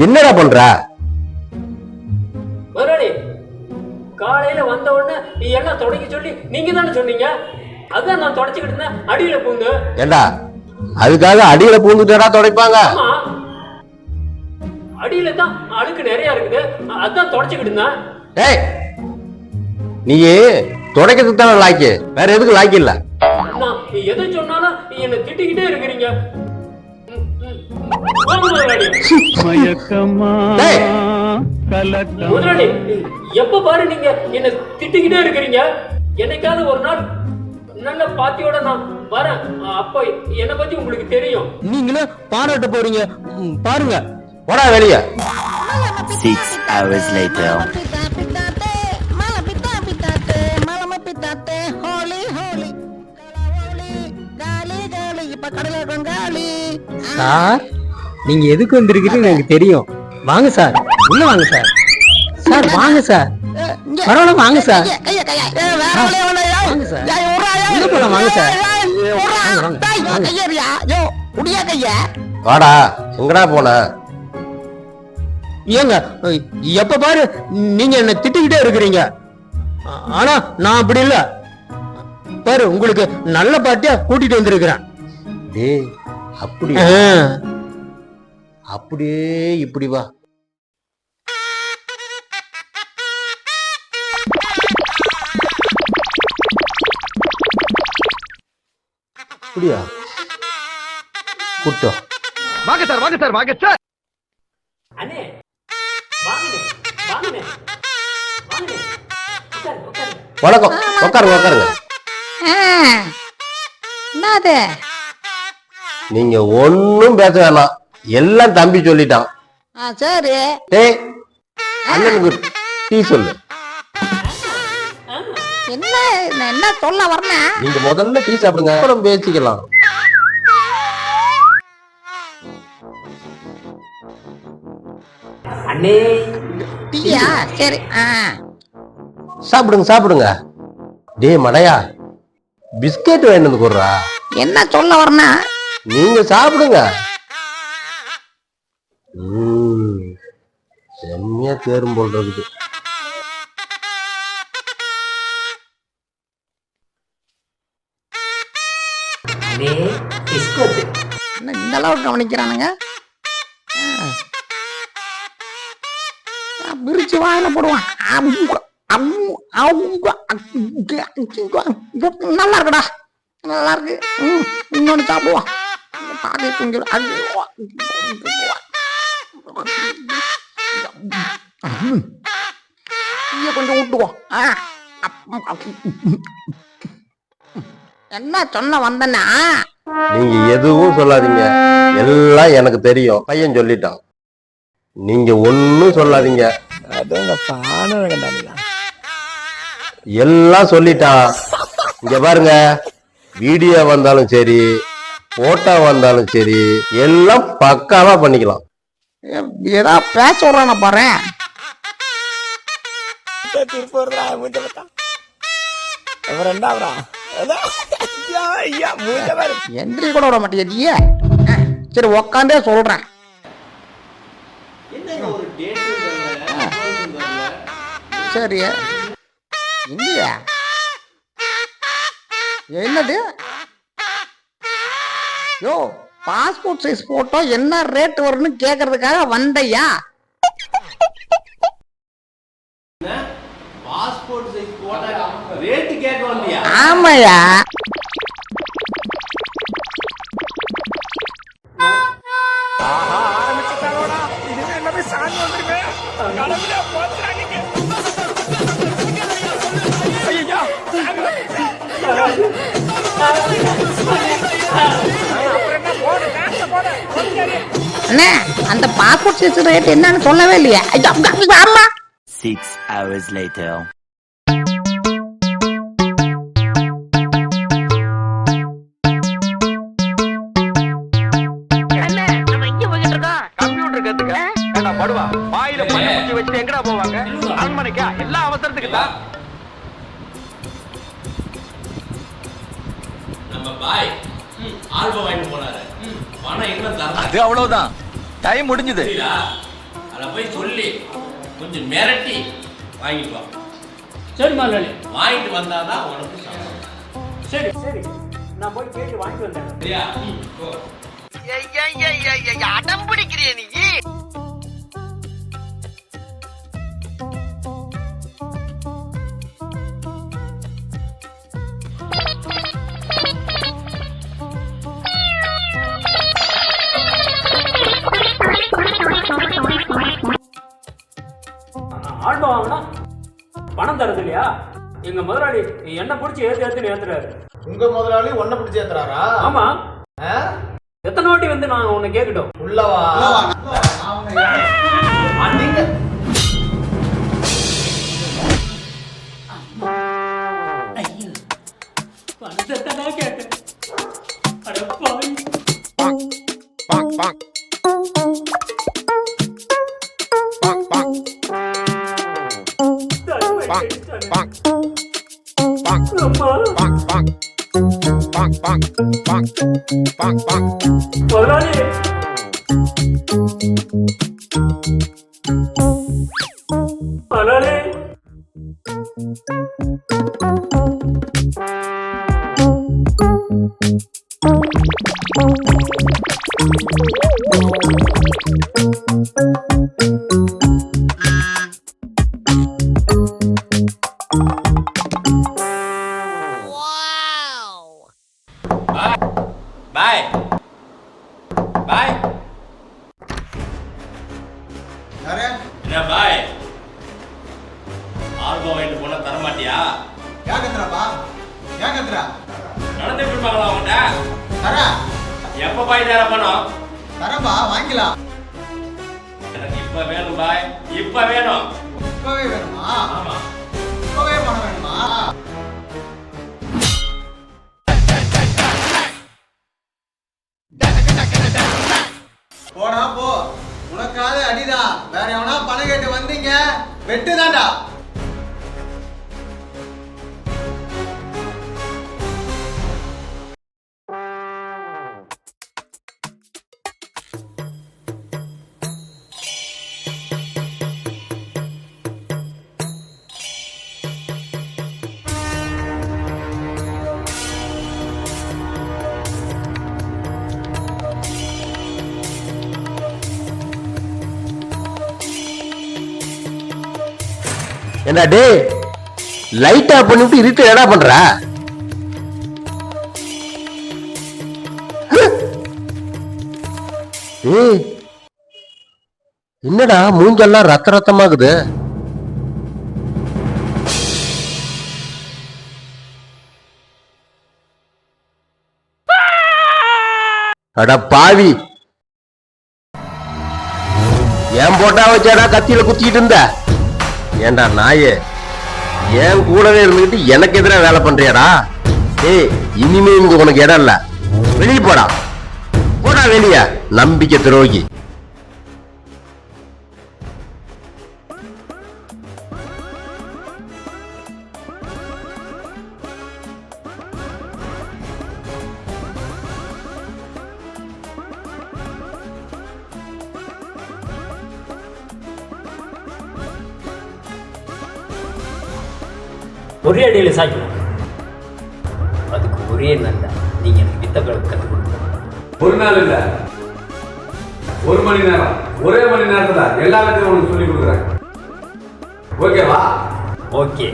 என்னடா பண்ற? முதலாளி காலையில வந்த உடனே நீ எல்லாம் தொடங்கி சொல்லி நீங்க தானே சொன்னீங்க. அதான் நான் தொடச்சிக்கிட்டு இருந்தேன் அடியில பூந்து. ஏண்டா அதுக்காக அடியில பூந்துட்டா துடைப்பாங்க? ஆமா அடியில தான் அழுக்கு நிறைய இருக்குது, அதான் தொடச்சிக்கிட்டு இருந்தேன். ஏய் நீ துடைக்கிறதுக்கு தானே லாய்க்கு, வேற எதுக்கு லாய்க்கு இல்ல. நான் எதை சொன்னாலும் நீ என்ன திட்டிக்கிட்டே இருக்கிறீங்க. முதலாளி முதலாளி எப்ப பாரு நீங்க என்ன திட்டிக்கிட்டே இருக்கிறீங்க. என்னைக்காவது ஒரு நாள் நல்ல பாத்தியோட நான் வரேன், அப்ப என்ன பத்தி உங்களுக்கு தெரியும். நீங்களும் பாராட்ட போறீங்க பாருங்க. போடா வெளிய. 6 hours later. சார் நீங்க எதுக்கு வந்திருக்கீங்கன்னு எனக்கு தெரியும். வாங்க சார், உள்ள வாங்க சார். சார் வாங்க சார், பரவாயில்ல வாங்க சார். வாங்க சார், உள்ள போலாம் வாங்க சார். வாடா, எங்கடா போன? ஏங்க எப்ப பாரு நீங்க என்ன திட்டிக்கிட்டே இருக்கிறீங்க. ஆனா நான் அப்படி இல்ல பாரு, உங்களுக்கு நல்ல பாட்டியா கூட்டிட்டு வந்திருக்கிறேன். டேய் அப்படியே அப்படியே இப்படி வா. அப்படியா கூட்டம். வாங்க சார் வாங்க சார் வாங்க சார். அண்ணே வாங்கண்ணே வாங்கண்ணே வாங்கண்ணே. வணக்கம், உட்காருங்க உட்காருங்க. என்னது நீங்க ஒன்னும் பேச வேணாம், எல்லாம் தம்பி சொல்லிட்டான். சரி டேய் அண்ணனுக்கு டீ சொல்லு. என்ன என்ன சொல்ல வரேன். நீங்க முதல்ல டீ சாப்பிடுங்க, அப்புறம் பேசிக்கலாம். அண்ணே டீயா சரி சாப்பிடுங்க சாப்பிடுங்க. டேய் மடையா, பிஸ்கெட் வேணும்னு கொடுறா. என்ன சொல்ல வரேன்னா நீங்க சாப்பிடுங்க. செம்மையா தேரும் போல் இருக்குது. அண்ணே பிஸ்கட் என்ன இந்த அளவுக்கு கவனிக்கிறானுங்க. விரிச்சு வாயில போடுவான். நல்லா இருக்குடா, நல்லா இருக்கு. இன்னொன்னு சாப்பிடுவான். பாதி தூங்கிடும். கொஞ்சம் ஊட்டுவோம். என்ன சொன்ன வந்தனா, நீங்க எதுவும் சொல்லாதீங்க, எல்லாம் எனக்கு தெரியும். பையன் சொல்லிட்டான். நீங்க ஒன்னும் சொல்லாதீங்க, எல்லாம் சொல்லிட்டான். இங்க பாருங்க, வீடியோ வந்தாலும் சரி, போட்டோ வந்தாலும் சரி, எல்லாம் பக்காவா பண்ணிக்கலாம். ஏதா பேச சொல்றான பாரு. எந்திரி கூட விட மாட்டேங்கிய. சரி உக்காந்தே சொல்றேன். சரி இங்கயா என்னது? யோ பாஸ்போர்ட் சைஸ் போட்டோ என்ன ரேட் வரும்னு கேக்குறதுக்காக வந்தையா? பாஸ்போர்ட் சைஸ் போட்டோ ரேட் கேட்க வந்தியா? ஆமாயா. அண்ணே அந்த பாஸ்போர்ட் சைஸ் ரேட் என்னன்னு சொல்லவே இல்லையா? 6 hours later. கம்ப்யூட்டர் கத்துக்க படுவா வாயில பண்ண குச்சி வச்சு எங்கடா போவாங்க? அரண்மனைக்கா? எல்லா அவசரத்துக்கு தான். நம்ம பாய் ஆல்பம் வாங்கிட்டு போனாரு. பணம் எங்க தரணும்? அது அவ்வளவுதான். டைம் முடிஞ்சது. புரியுதா? அதை போய் சொல்லி கொஞ்சம் மிரட்டி வாங்கிட்டு வா. சரி முதலாளி. வாங்கிட்டு வந்தாதான் உனக்கு சம்பளம். சரி சரி, நான் போய் கேட்டு வாங்கிட்டு வந்தேன். சரியா? போ. அடம் பிடிக்கிறிய நீ. ஆல்பம் வாங்கினா பணம் தரது இல்லையா? எங்க முதலாளி என்ன பிடிச்சி ஏத்துன்னு ஏத்துறாரு. உங்க முதலாளி ஒன்ன பிடிச்சி ஏத்துறாரா? ஆமா. எத்தனை வாட்டி வந்து நான் உன்னை கேட்கட்டும்? உள்ளவா நீங்க பணத்தை தான் கேட்டேன். அட பாவி. முதலாளி முதலாளி பாய் பாய். என்ன பாய், ஆல்பம் வாங்கிட்டு போனா தர மாட்டியா? நடந்துட்டு இருப்பாங்களா அவன்கிட்ட? எப்ப பாய் தர பணம்? வாங்கிக்கலாம். எனக்கு இப்ப வேணும் பாய், இப்ப வேணும். இப்பவே வேணுமா? ஆமா. இப்பவே பணம் வேணுமா? போடா போ, உனக்காவது அடிதான். வேற எவனா பணம் கேட்டு வந்தீங்க வெட்டுதான்டா. என்ன டே, லைட் ஆஃப் பண்ணிட்டு இருட்டு என்ன பண்ற? ஏய், என்னடா மூஞ்செல்லாம் ரத்த ரத்தமாகுது? அட பாவி, ஏன் போட்டா வச்சாடா கத்தியில குத்திட்டு இருந்த? ஏண்டா நாயே, என் கூடவே இருந்துகிட்டு எனக்கு எதிராக வேலை பண்றியாடா? ஏய், இனிமே இங்க உனக்கு இடம் இல்ல, வெளியே போடா. போடா வெளிய, நம்பிக்கை துரோகி. ஒரே அடியில சாய்க்கணும். அதுக்கு ஒரே நல்ல நீங்க எனக்கு வித்தகளை கற்றுக் கொடுக்கணும். ஒரு நாள் இல்ல, ஒரு மணி நேரம், ஒரே மணி நேரத்துல எல்லாத்தையும் உனக்கு சொல்லி கொடுக்குறேன். ஓகேவா? ஓகே.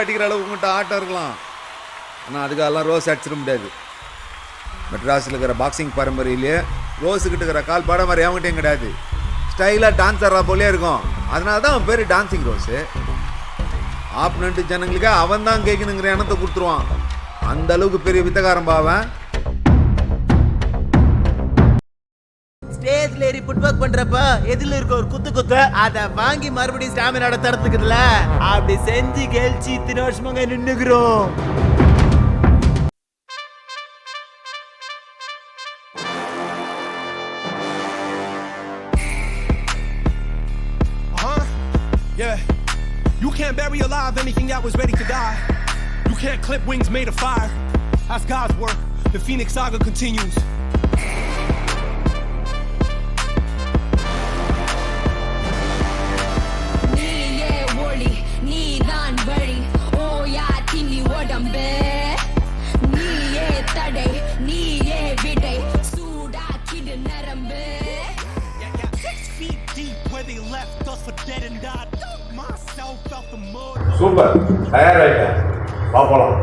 அடிக்கிற அளவுக்கு உங்கள்கிட்ட ஆட்டம் இருக்கலாம், ஆனால் அதுக்கெல்லாம் ரோஸ் அடிச்சிட முடியாது. மெட்ராஸில் இருக்கிற பாக்ஸிங் பரம்பரையிலேயே ரோஸுக்கிட்ட இருக்கிற கால் பாடம் மாதிரி அவங்ககிட்டையும் கிடையாது. ஸ்டைலாக டான்ஸ் ஆடுறா போலே இருக்கும். அதனால தான் அவன் பேர் டான்சிங் ரோஸு. ஆப்னண்ட்டு ஜனங்களுக்கு அவன் தான் கேட்கணுங்கிற எண்ணத்தை கொடுத்துருவான். அந்த அளவுக்கு பெரிய வித்தகாரம் பாவன். ஸ்டேஜ்ல ஏறி புட் ஒர்க் பண்றப்ப எதிரில இருக்க ஒரு குத்து அத வாங்கி மறுபடியும் ஸ்டாமினாட தரத்துக்குதுல அப்படி செஞ்சு கேள்ச்சி இத்தனை வருஷமாங்க நின்னுக்கிறோம். Yeah, you can't bury alive anything that was ready to die. You can't clip wings made of fire. That's God's work. The Phoenix Saga continues. Super, தயாராயிட்டேன், வா போலாம்.